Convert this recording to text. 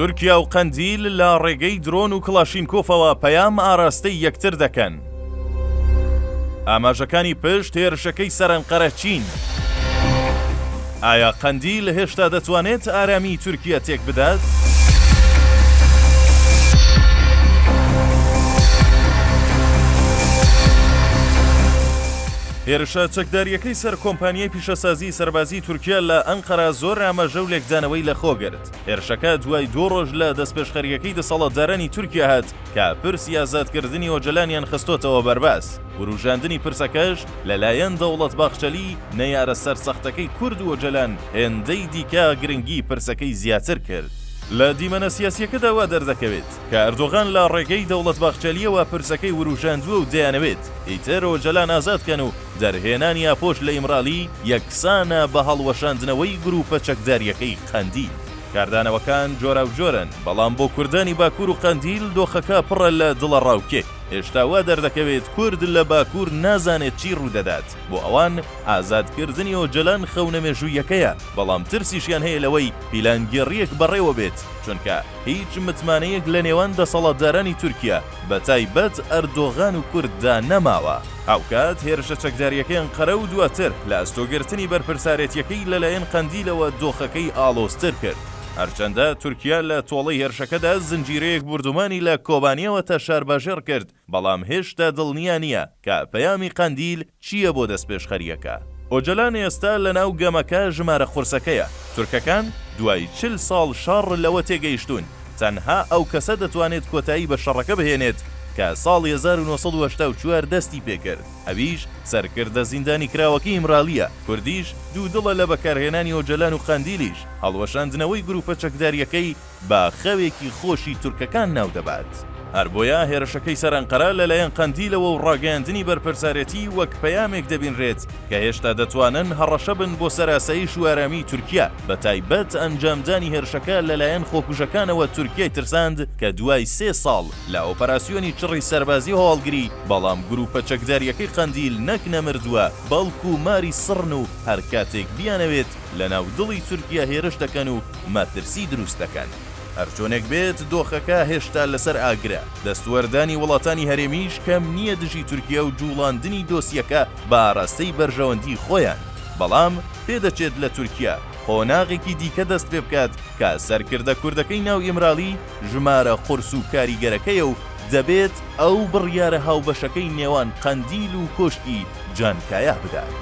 تورکیا و قەندیل لە ڕێگەی درۆن و کڵاشینکۆفەوە پەیام ئاراستەی یەکتر دەکەن. ئاماژەکانی پشت هێرشەکەی سەرەنقەرە چین. ئایا قەندیل هێشتا دەتوانێت ئارامی تورکیا تێک بدات؟ هێرشە چەکداریەکەی سەر کۆمپانیای پیشەسازی سەربازی تورکیا لە ئەنقەرە زۆر ئاماژە و لێکدانەوەی لەخۆگرت. هێرشەکە دوای 2 ڕۆژ لە دەستپێشخەریەکەی دەسەڵاتدارانی تورکیا هات کە پرسی ئازادکردنی ئۆجەلانیان خستۆتەوە بەرباس. وروژاندنی پرسەکەش لەلایەن دەوڵەت باخچەلی نەیارە سەرسەختەکەی کورد و ئۆجەلان هێندەی دیکە گرنگی پرسەکەی زیاتر کرد. لە دیمەنە سیاسیەکەدا وا دەردەکەوێت کە ئەردۆغان لە ڕێگەی دەوڵەت باخچەلیەوە پرسەکەی وروژاندووە و دەیانەوێت ئیتر ئۆجەلان ئازادکەن و دەرهێنانی ئاپۆش لە ئیمرالی یەکسانە بە هەڵوەشاندنەوەی گروپە چەکداریەکەی قەندیل. کاردانەوەکان جۆرا و جۆرن، بەڵام بۆ کوردانی باکوور و قەندیل دۆخەکە پڕە لە دڵە ڕاوکێک. هێشتا وا دەردەکەوێت کورد لە باکوور نازانێت چی ڕوودەدات، بۆ ئەوان ئازادکردنی ئۆجەلان خەونە مێژوویەکەیە، بەڵام ترسیشیان هەیە لەوەی پیلانگێڕیەک بەڕێوە بێت، چونکە هیچ متمانەیەک لە نێوان دەسەڵاتدارانی تورکیا بە تایبەت ئەردۆغان و کورددا نەماوە. هاوکات هێرشە چەکداریەکەی ئەنقەرە و دواتر لە ئەستۆگرتنی بەرپرسارەتیەکەی لەلایەن قەندیلەوە دۆخەکەی ئاڵۆزتر کرد. هەرچەندە تورکیا لە تۆڵەی هێرشەکەدا زنجیرەیەک بردومانی لە کۆبانیەوە تا شارباژێر کرد، بەڵام هێشتا دڵنیا نییە کە پەیامی قەندیل چییە بۆ دەستپێشخەریەکە. ئۆجەلان ئێستا لە ناو گەمەکە ژمارە قورسەکەیە. تورکەکان دوای 40 ساڵ شەڕ لەوە تێگەیشتون. تەنها ئەو کەسە دەتوانێت کۆتایی بە شەڕەکە بهێنێت کە ساڵی 1984 دەستی پێکرد. ئەویش سەرکردە زیندانی کراوەکەی ئیمرالیە. کوردیش دوو دڵە لە بەکارهێنانی ئۆجەلان و قەندیلیش هەڵوەشاندنەوەی گروپە چەکداریەکەی بە خەوێکی خۆشی تورکەکان ناو دەبات. هەر بۆیە هێرشەکەی سەر ئەنقەرە لەلایەن قەندیلەوە و ڕاگەیاندنی بەرپرسارەتی وەک پەیامێک دەبینرێت کە هێشتا دەتوانن هەڕەشە بن بۆ سەراسایی و ئارامی تورکیا، بە تایبەت ئەنجامدانی هێرشەکە لەلایەن خۆکوژەکانەوە تورکیای ترساند کە دوای 3 ساڵ لە ئۆپەراسیۆنی چڕی سەربازی هەواڵگری، بەڵام گروپە چەکداریەکەی قەندیل نەک نەمردووە بەڵکو ماری سڕن و هەر کاتێک بیانەوێت لە ناو دڵی تورکیا هێرش دەکەن و مەترسی دروست دەکەن. هەرچۆنێک بێت دۆخەکە هێشتا لەسەر ئاگرە. دەستوەردانی وڵاتانی هەرێمیش کەم نییە دژی تورکیا و جوڵاندنی دۆسیەکە بە ئاراستەی بەرژەوەندی خۆیان، بەڵام پێدەچێت لە تورکیا خۆناغێکی دیکە دەست پێ بکات کە سەرکردە کوردەکەی ناو ئیمرالی ژمارە قورس و کاریگەرەکەیە و دەبێت ئەو بڕیارە هاوبەشەکەی نێوان قەندیل و کۆشکی جانکایا بدات.